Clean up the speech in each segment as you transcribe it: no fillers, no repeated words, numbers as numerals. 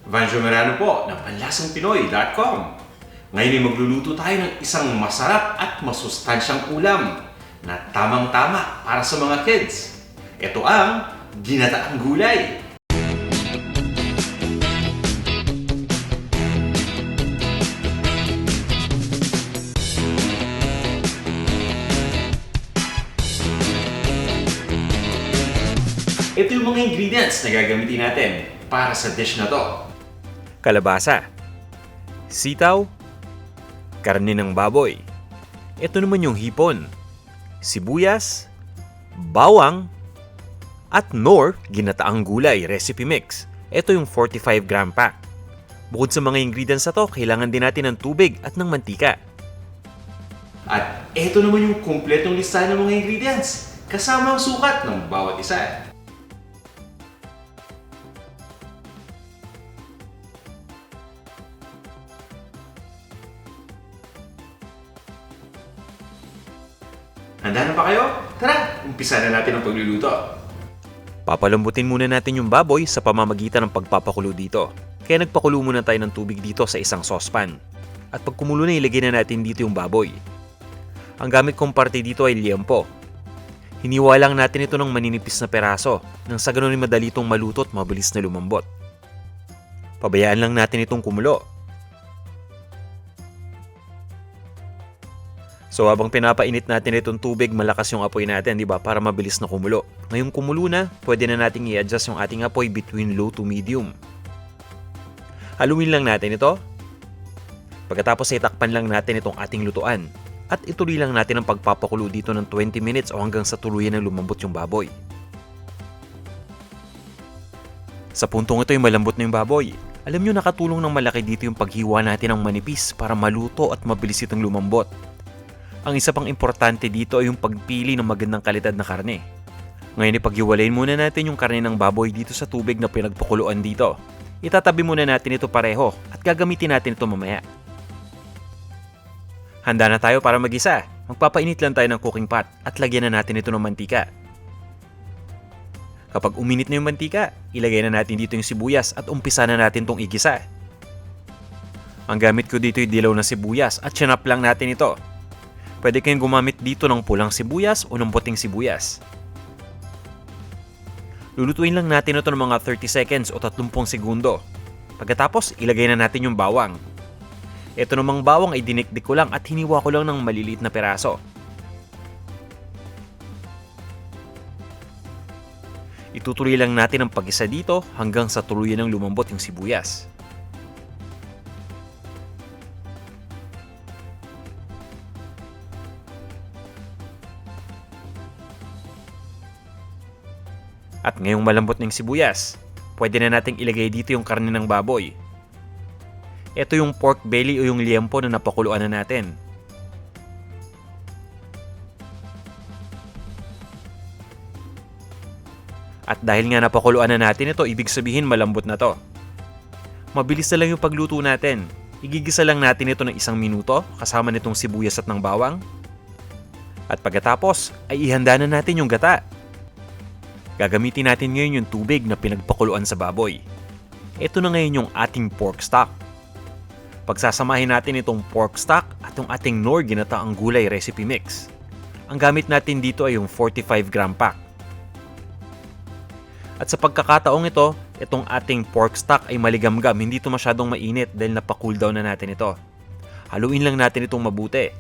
Vanjo Merano po ng PanlasangPinoy.com. Ngayon ay magluluto tayo ng isang masarap at masustansyang ulam na tamang-tama para sa mga kids. Ito ang ginataang gulay. Ito yung mga ingredients na gagamitin natin para sa dish na to. Kalabasa, sitaw, karne ng baboy. Ito naman yung hipon, sibuyas, bawang, at nor ginataang gulay recipe mix. Ito yung 45-gram pack. Bukod sa mga ingredients na to, kailangan din natin ng tubig at ng mantika. At ito naman yung kumpletong listahan ng mga ingredients, kasama ang sukat ng bawat isa. Handa na ba kayo? Tara, umpisa na natin ang pagluluto. Papalambutin muna natin yung baboy sa pamamagitan ng pagpapakulo dito. Kaya nagpakulo muna tayo ng tubig dito sa isang saucepan. At pag kumulo na, ilagay na natin dito yung baboy. Ang gamit kong parte dito ay liempo. Hiniwa lang natin ito ng maninipis na peraso nang sa ganun ay madali itong maluto at mabilis na lumambot. Pabayaan lang natin itong kumulo. So habang pinapainit natin itong tubig, malakas yung apoy natin, di ba? Para mabilis na kumulo. Ngayong kumulo na, pwede na nating i-adjust yung ating apoy between low to medium. Haluin lang natin ito. Pagkatapos ay takpan lang natin itong ating lutuan. At ituloy lang natin ang pagpapakulo dito ng 20 minutes o hanggang sa tuluyan ng lumambot yung baboy. Sa puntong ito ay malambot na yung baboy. Alam nyo, nakatulong ng malaki dito yung paghiwa natin ng manipis para maluto at mabilis itong lumambot. Ang isa pang importante dito ay yung pagpili ng magandang kalidad na karne. Ngayon ipaghiwalayin muna natin yung karne ng baboy dito sa tubig na pinagpakuluan dito. Itatabi muna natin ito pareho at gagamitin natin ito mamaya. Handa na tayo para magisa. Magpapainit lang tayo ng cooking pot at lagyan na natin ito ng mantika. Kapag uminit na yung mantika, ilagay na natin dito yung sibuyas at umpisa na natin itong igisa. Ang gamit ko dito yung dilaw na sibuyas at sinap lang natin ito. Pwede kayong gumamit dito ng pulang sibuyas o ng puting sibuyas. Lulutuin lang natin ito ng mga 30 seconds o 30 segundo. Pagkatapos, ilagay na natin yung bawang. Ito namang bawang ay dinikdik ko lang at hiniwa ko lang ng maliliit na peraso. Itutuloy lang natin ang pag-isa dito hanggang sa tuluyan ng lumambot yung sibuyas. At ngayong malambot ng sibuyas, pwede na nating ilagay dito yung karne ng baboy. Ito yung pork belly o yung liempo na napakuluan na natin. At dahil nga napakuluan na natin ito, ibig sabihin malambot na to. Mabilis na lang yung pagluto natin. Igigisa lang natin ito ng 1 minuto kasama nitong sibuyas at ng bawang. At pagkatapos ay ihanda na natin yung gata. Gagamitin natin ngayon yung tubig na pinagpakuluan sa baboy. Ito na ngayon yung ating pork stock. Pagsasamahin natin itong pork stock at yung ating nor ginataang gulay recipe mix. Ang gamit natin dito ay yung 45-gram pack. At sa pagkakataong ito, itong ating pork stock ay maligamgam, hindi ito masyadong mainit dahil napa-cool down na natin ito. Haluin lang natin itong mabuti.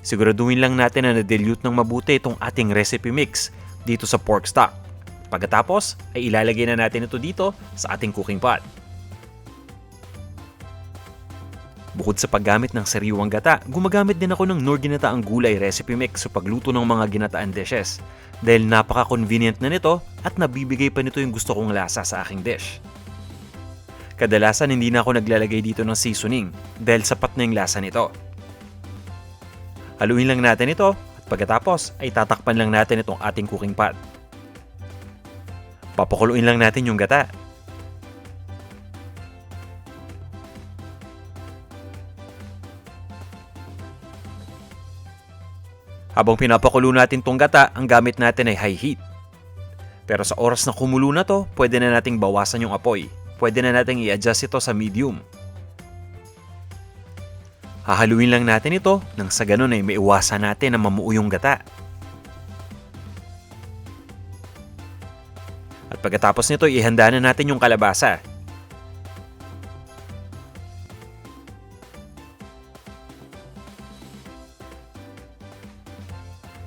Siguraduhin lang natin na na-dilute ng mabuti itong ating recipe mix dito sa pork stock. Pagkatapos ay ilalagay na natin ito dito sa ating cooking pot. Bukod sa paggamit ng sariwang gata, gumagamit din ako ng nor ginataang gulay recipe mix sa pagluto ng mga ginataan dishes dahil napaka-convenient na nito at nabibigay pa nito yung gusto kong lasa sa aking dish. Kadalasan hindi na ako naglalagay dito ng seasoning dahil sapat na yung lasa nito. Haluin lang natin ito. Pagkatapos ay tatakpan lang natin itong ating cooking pot. Papakuluin lang natin yung gata. Habang pinapakulo natin tong gata, ang gamit natin ay high heat. Pero sa oras na kumulo na to, pwede na nating bawasan yung apoy. pwede na natin i-adjust ito sa medium. Hahaluin lang natin ito nang sa ganun ay maiwasan natin na mamuo yung gata. At pagkatapos nito, ihanda na natin yung kalabasa.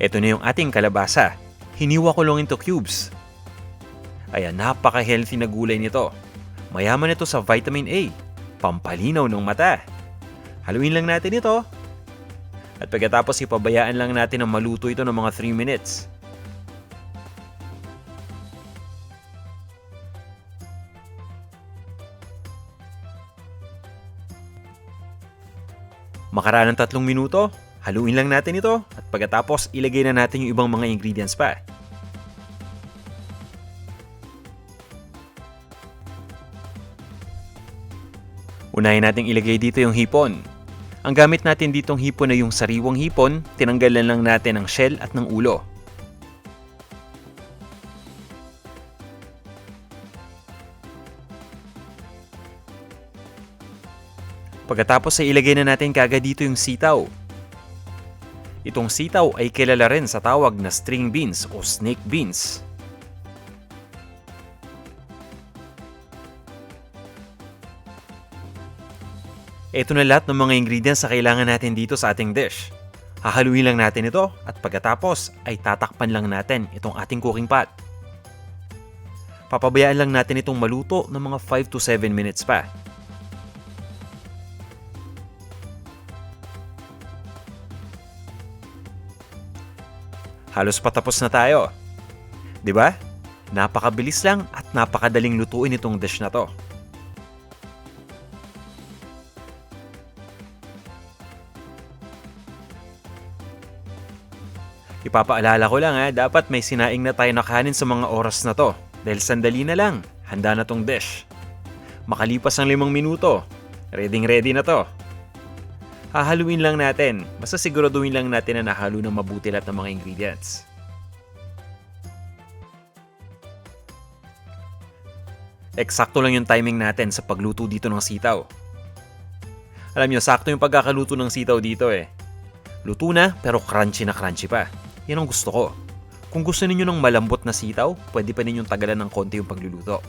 Ito na yung ating kalabasa. Hiniwa ko lang into cubes. Ayan, napaka-healthy na gulay nito. Mayaman ito sa vitamin A, pampalinaw ng mata. Haluin lang natin ito. At pagkatapos ipabayaan lang natin na maluto ito ng mga 3 minutes. Makaraan ng 3 minuto, haluin lang natin ito at pagkatapos ilagay na natin yung ibang mga ingredients pa. Unahin nating ilagay dito yung hipon. Ang gamit natin ditong hipon na yung sariwang hipon, tinanggalan lang natin ang shell at ng ulo. Pagkatapos ay ilagay na natin kaagad dito yung sitaw. Itong sitaw ay kilala rin sa tawag na string beans o snake beans. Ito na lahat ng mga ingredients na kailangan natin dito sa ating dish. Hahaluin lang natin ito at pagkatapos ay tatakpan lang natin itong ating cooking pot. Papabayaan lang natin itong maluto ng mga 5 to 7 minutes pa. Halos patapos na tayo. 'Di ba? Napakabilis lang at napakadaling lutuin itong dish na to. Ipapaalala ko lang dapat may sinaing na tayo na kanin sa mga oras na to. Dahil sandali na lang, handa na tong dish. Makalipas ang 5 minuto, ready na to. Hahaluin lang natin. Basta siguraduhin lang natin na nahalo ng mabuti lahat ng mga ingredients. Eksakto lang yung timing natin sa pagluto dito ng sitaw. Alam nyo, sakto yung pagkakaluto ng sitaw dito eh. Luto na pero crunchy na crunchy pa. Yan ang gusto ko. Kung gusto ninyo ng malambot na sitaw, pwede pa ninyong tagalan ng konti yung pagluluto.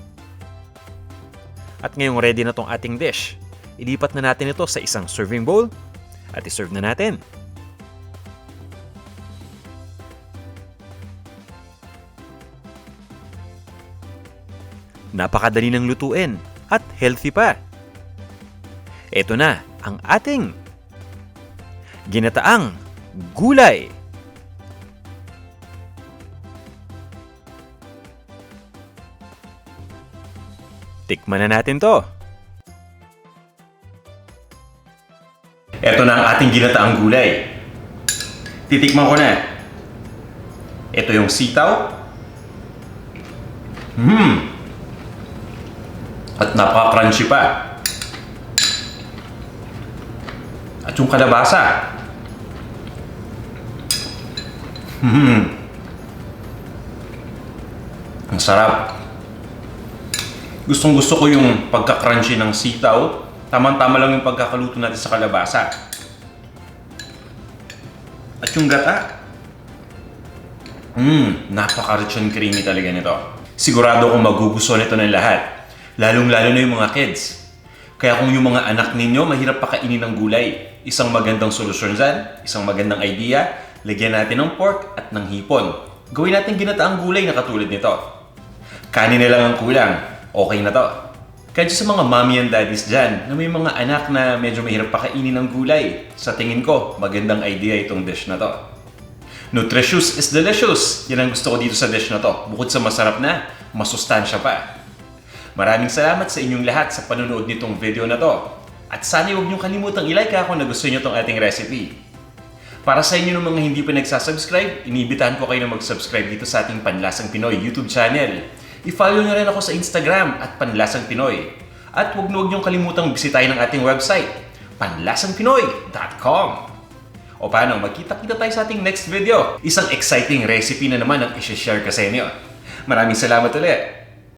At ngayong ready na tong ating dish, ilipat na natin ito sa isang serving bowl at iserve na natin. Napakadali ng lutuin at healthy pa. Ito na ang ating ginataang gulay. Tikman na natin to. Ito na ang ating ginataang gulay. Titikman ko na. Ito yung sitaw. At napaka-crunchy pa. At yung kalabasa. Ang sarap. Gustong-gusto ko yung pagka-crunchy ng sitaw. Tamang-tama lang yung pagkakaluto natin sa kalabasa. At yung gata. Napaka-rich and creamy talaga nito. Sigurado kong magugustuhan nito ng lahat. Lalong-lalo na yung mga kids. Kaya kung yung mga anak ninyo mahirap pakainin ng gulay, isang magandang solusyon dyan, isang magandang idea, lagyan natin ng pork at ng hipon. Gawin natin ginataang gulay na katulad nito. Kanin na lang ang kulang. Okay na to. Kaya sa mga mommy and daddies dyan na may mga anak na medyo mahirap pakainin ng gulay, sa tingin ko, magandang idea itong dish na to. Nutritious is delicious. Yan ang gusto ko dito sa dish na to. Bukod sa masarap na, masustansya pa. Maraming salamat sa inyong lahat sa panonood nitong video na to. At sana huwag niyong kalimutang i-like kung nagustuhan niyo itong ating recipe. Para sa inyo ng mga hindi pa nagsasubscribe, inibitahan ko kayo na mag-subscribe dito sa ating Panlasang Pinoy YouTube channel. I-follow nyo rin ako sa Instagram at Panlasang Pinoy. At huwag niyong kalimutang bisitahin ang ating website, panlasangpinoy.com. O paano, magkita-kita tayo sa ating next video. Isang exciting recipe na naman ang isi-share ko sa inyo. Maraming salamat ulit.